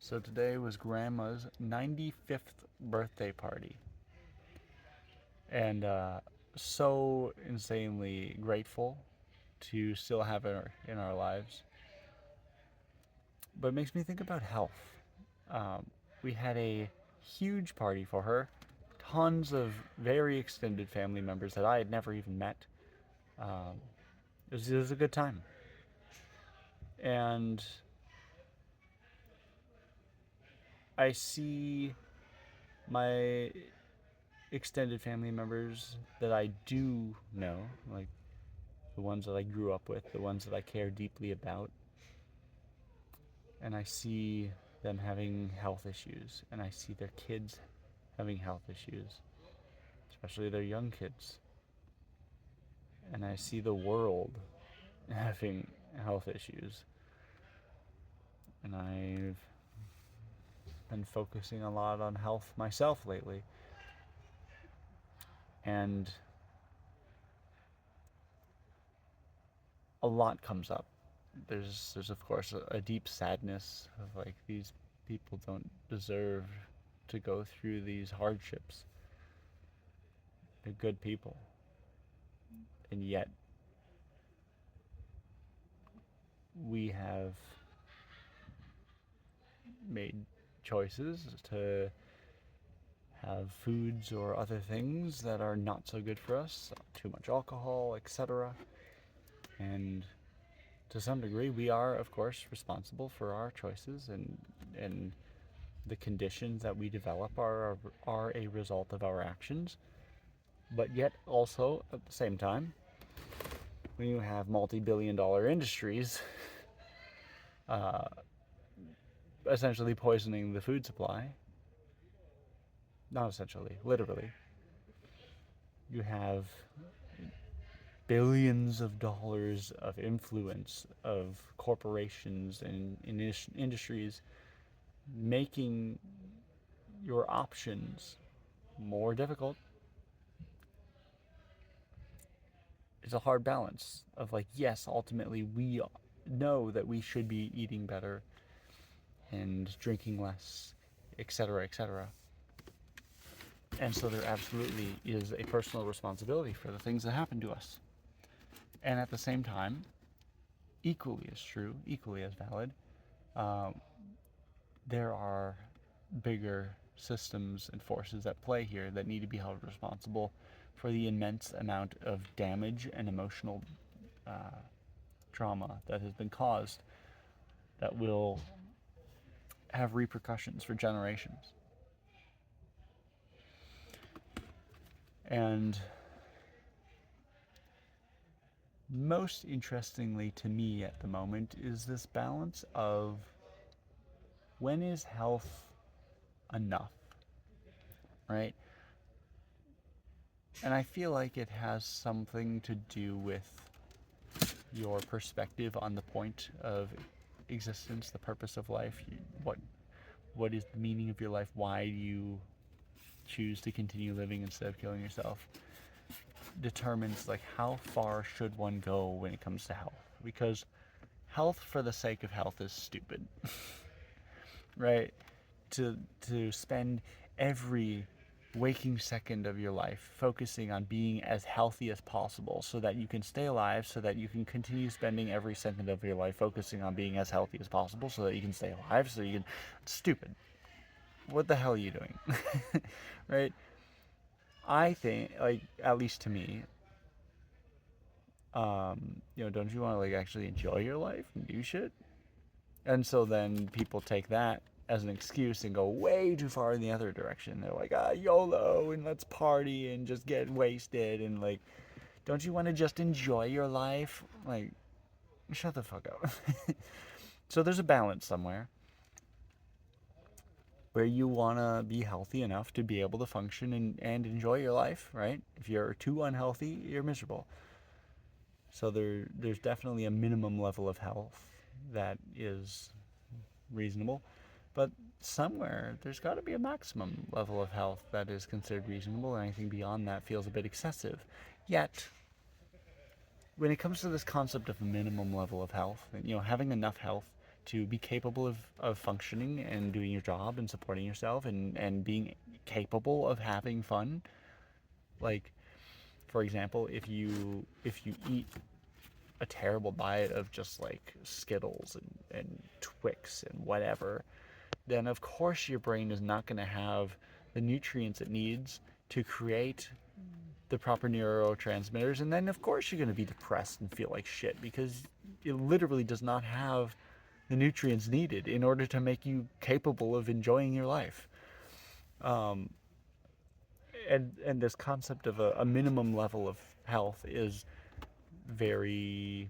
So today was Grandma's 95th birthday party. And so insanely grateful to still have her in our lives. But it makes me think about health. Um, we had a huge party for her, tons of very extended family members that I had never even met. Um, it was a good time. And I see my extended family members that I do know, like the ones that I grew up with, the ones that I care deeply about, and I see them having health issues, and I see their kids having health issues, especially their young kids, and I see the world having health issues, and I've been focusing a lot on health myself lately, and a lot comes up. There's of course a deep sadness of like these people don't deserve to go through these hardships. They're good people, and yet we have made choices to have foods or other things that are not so good for us, too much alcohol, etc. And to some degree, we are, of course, responsible for our choices, and the conditions that we develop are a result of our actions. But yet, also at the same time, when you have multi-billion-dollar industries uh, essentially poisoning the food supply, not essentially, literally, you have billions of dollars of influence of corporations and industries making your options more difficult. It's a hard balance of like, yes, ultimately we know that we should be eating better and drinking less, etc., etc. And so there absolutely is a personal responsibility for the things that happen to us. And at the same time, equally as true, equally as valid, um, there are bigger systems and forces at play here that need to be held responsible for the immense amount of damage and emotional trauma that has been caused that will have repercussions for generations. And most interestingly to me at the moment is this balance of when is health enough, right? And I feel like it has something to do with your perspective on the point of existence, the purpose of life, what is the meaning of your life, why do you choose to continue living instead of killing yourself, determines like how far should one go when it comes to health. Because health for the sake of health is stupid. Right? To spend every waking second of your life focusing on being as healthy as possible so that you can stay alive, so that you can continue spending every second of your life focusing on being as healthy as possible so that you can stay alive, so you can... It's stupid. What the hell are you doing? Right? I think, like, at least to me, don't you want to like actually enjoy your life and do shit? And so then people take that as an excuse and go way too far in the other direction. They're like, YOLO, and let's party and just get wasted. And like, don't you want to just enjoy your life? Like, shut the fuck up. So there's a balance somewhere where you want to be healthy enough to be able to function and enjoy your life, right? If you're too unhealthy, you're miserable. So there's definitely a minimum level of health that is reasonable. But somewhere there's got to be a maximum level of health that is considered reasonable, and anything beyond that feels a bit excessive. Yet, when it comes to this concept of a minimum level of health, having enough health to be capable of functioning and doing your job and supporting yourself and being capable of having fun. Like, for example, if you eat a terrible diet of just like Skittles and Twix and whatever, then of course your brain is not going to have the nutrients it needs to create the proper neurotransmitters, and then of course you're going to be depressed and feel like shit because it literally does not have the nutrients needed in order to make you capable of enjoying your life. Um, and this concept of a minimum level of health is very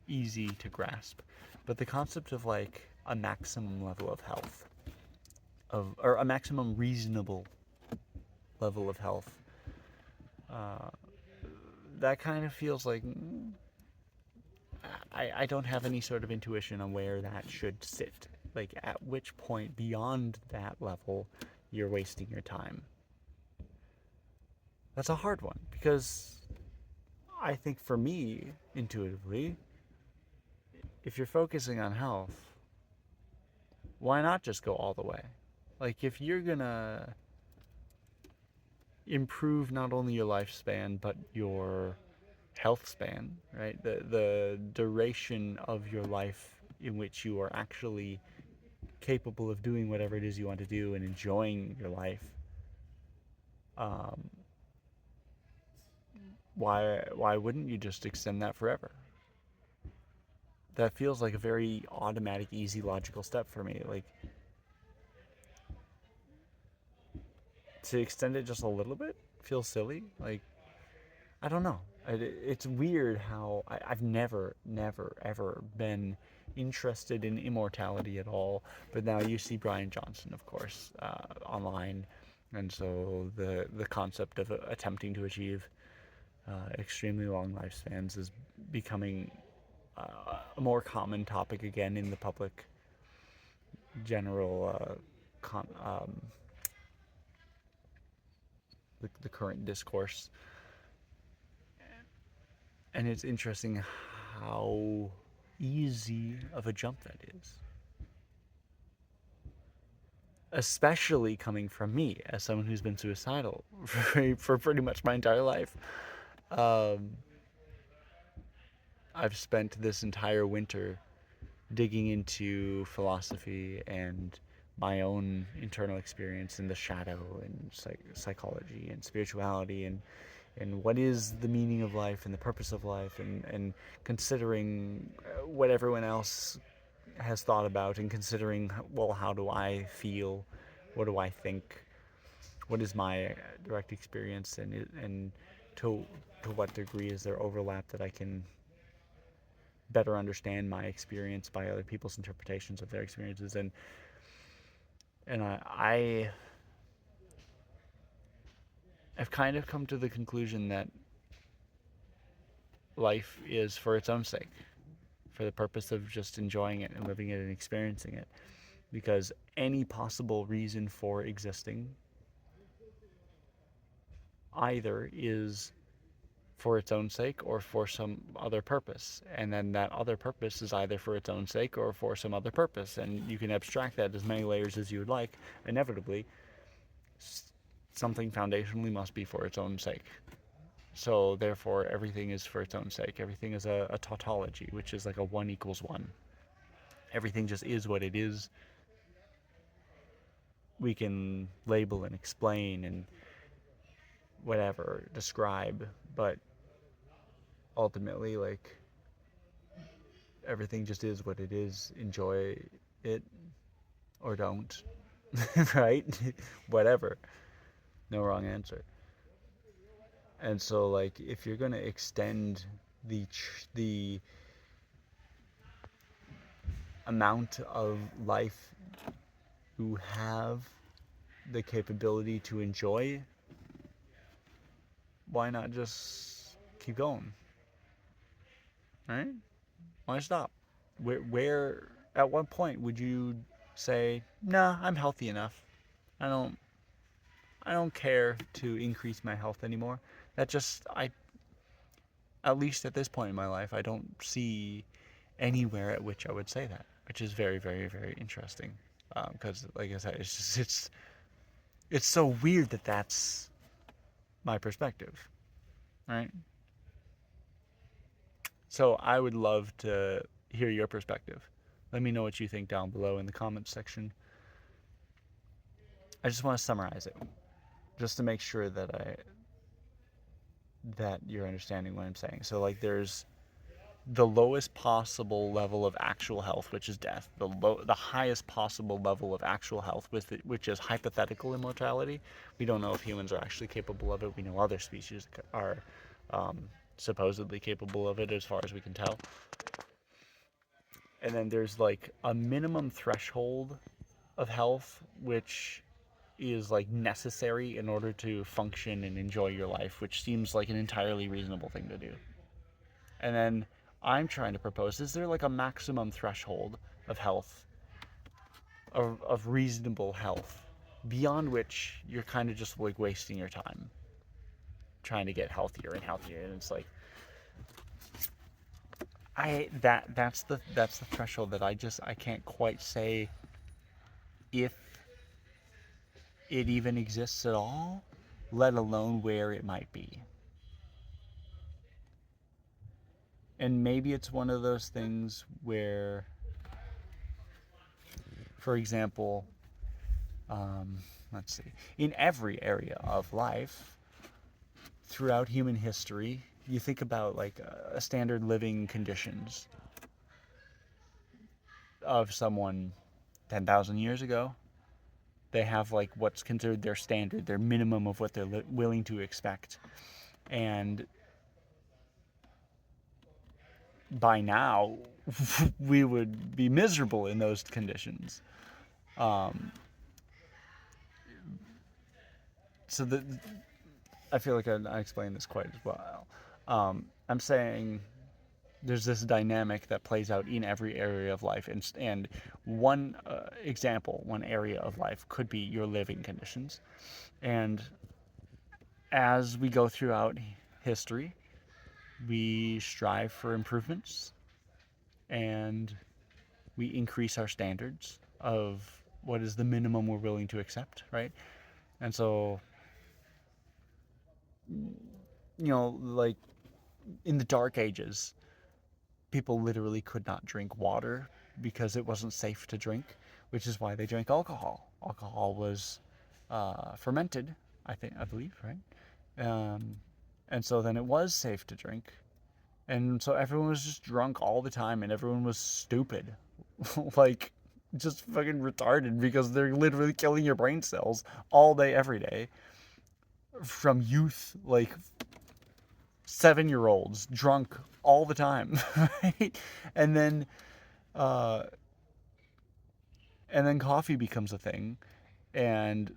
easy to grasp, but the concept of like a maximum level of health, or a maximum reasonable level of health, uh, that kind of feels like I don't have any sort of intuition on where that should sit. Like, at which point beyond that level you're wasting your time. That's a hard one because I think for me, intuitively, if you're focusing on health, why not just go all the way? Like, if you're gonna improve not only your lifespan but your health span, right? The duration of your life in which you are actually capable of doing whatever it is you want to do and enjoying your life. Um, why wouldn't you just extend that forever? That feels like a very automatic, easy, logical step for me. Like, to extend it just a little bit feels silly. Like, I don't know. It's weird how I've never, ever been interested in immortality at all. But now you see Brian Johnson, of course, online. And so the concept of attempting to achieve extremely long lifespans is becoming a more common topic again in the public general the current discourse. And it's interesting how easy of a jump that is. Especially coming from me, as someone who's been suicidal for pretty much my entire life. Um, I've spent this entire winter digging into philosophy and my own internal experience in the shadow and psychology and spirituality and what is the meaning of life and the purpose of life, and considering what everyone else has thought about, and considering, well, how do I feel, what do I think, what is my direct experience, and to what degree is there overlap that I can better understand my experience by other people's interpretations of their experiences. And I've kind of come to the conclusion that life is for its own sake, for the purpose of just enjoying it and living it and experiencing it. Because any possible reason for existing either is for its own sake or for some other purpose. And then that other purpose is either for its own sake or for some other purpose. And you can abstract that as many layers as you would like. Inevitably, something foundationally must be for its own sake. So therefore, everything is for its own sake. Everything is a tautology, which is like a 1 equals 1. Everything just is what it is. We can label and explain and whatever, describe, but ultimately, like, everything just is what it is. Enjoy it or don't. Right? Whatever. No wrong answer. And so, like, if you're gonna extend the amount of life you have the capability to enjoy, why not just keep going? Right? Why stop? Where at what point would you say, nah, I'm healthy enough. I don't I don't care to increase my health anymore. That just at least at this point in my life, I don't see anywhere at which I would say that. which is very, very, very interesting. Because, like I said, it's so weird that that's my perspective, right? So I would love to hear your perspective. Let me know what you think down below in the comments section. I just want to summarize it, just to make sure that you're understanding what I'm saying. So like, there's the lowest possible level of actual health, which is death. The highest possible level of actual health, which is hypothetical immortality. We don't know if humans are actually capable of it. We know other species are um, supposedly capable of it, as far as we can tell. And then there's like a minimum threshold of health, which is like necessary in order to function and enjoy your life, which seems like an entirely reasonable thing to do. And then I'm trying to propose, is there like a maximum threshold of health, of reasonable health, beyond which you're kind of just like wasting your time trying to get healthier and healthier? And it's like, that's the threshold that I can't quite say if it even exists at all, let alone where it might be. And maybe it's one of those things where, for example, let's see, in every area of life throughout human history, you think about like standard living conditions of someone 10,000 years ago. They have like what's considered their standard, their minimum of what they're willing to expect. And by now, we would be miserable in those conditions. Um, so I feel like I explained this quite as well. I'm saying there's this dynamic that plays out in every area of life, and one example, one area of life could be your living conditions. And as we go throughout history, we strive for improvements, and we increase our standards of what is the minimum we're willing to accept, right? And so, like in the Dark Ages, people literally could not drink water because it wasn't safe to drink, which is why they drank alcohol. Alcohol was fermented, I believe, right? And so then it was safe to drink, and so everyone was just drunk all the time, and everyone was stupid, like just fucking retarded, because they're literally killing your brain cells all day, every day, from youth, like 7-year-olds drunk all the time, right? And then uh, and then coffee becomes a thing, and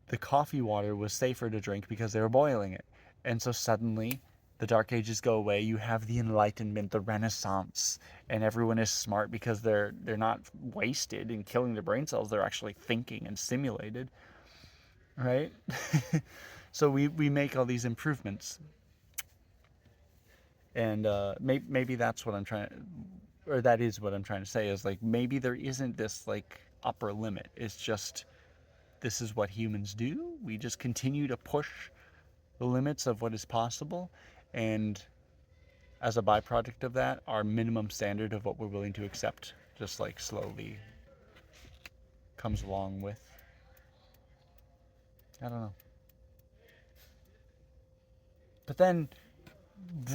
the coffee water was safer to drink because they were boiling it. And so suddenly the Dark Ages go away. You have the Enlightenment, the Renaissance, and everyone is smart because they're not wasted and killing their brain cells. They're actually thinking and stimulated, right? So we make all these improvements, and maybe that's what I'm trying, or that is what I'm trying to say, is like maybe there isn't this like upper limit. It's just, this is what humans do. We just continue to push the limits of what is possible, and as a byproduct of that, our minimum standard of what we're willing to accept just like slowly comes along with, I don't know. But then,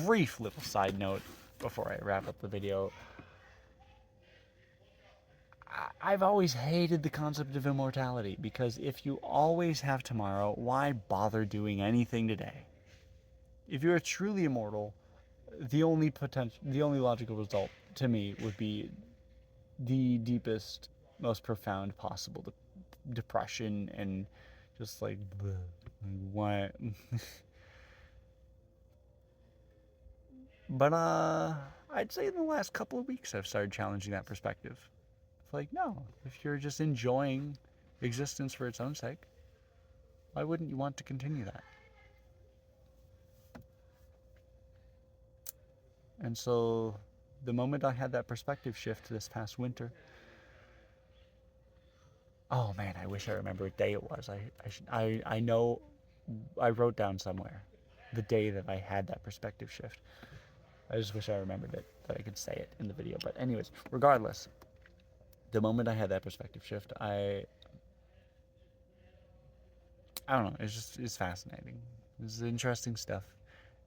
brief little side note before I wrap up the video, I've always hated the concept of immortality, because if you always have tomorrow, why bother doing anything today? If you're truly immortal, the only logical result to me would be the deepest, most profound possible depression, and just like, bleh, what? But I'd say in the last couple of weeks I've started challenging that perspective. It's like, no, if you're just enjoying existence for its own sake, why wouldn't you want to continue that? And so the moment I had that perspective shift this past winter, Oh man, I wish I remember what day it was. I know I wrote down somewhere the day that I had that perspective shift. I just wish I remembered it, that I could say it in the video. But anyways, regardless, the moment I had that perspective shift, I don't know, it's fascinating. This is interesting stuff.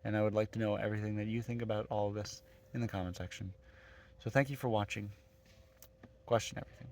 And I would like to know everything that you think about all of this in the comment section. So thank you for watching. Question everything.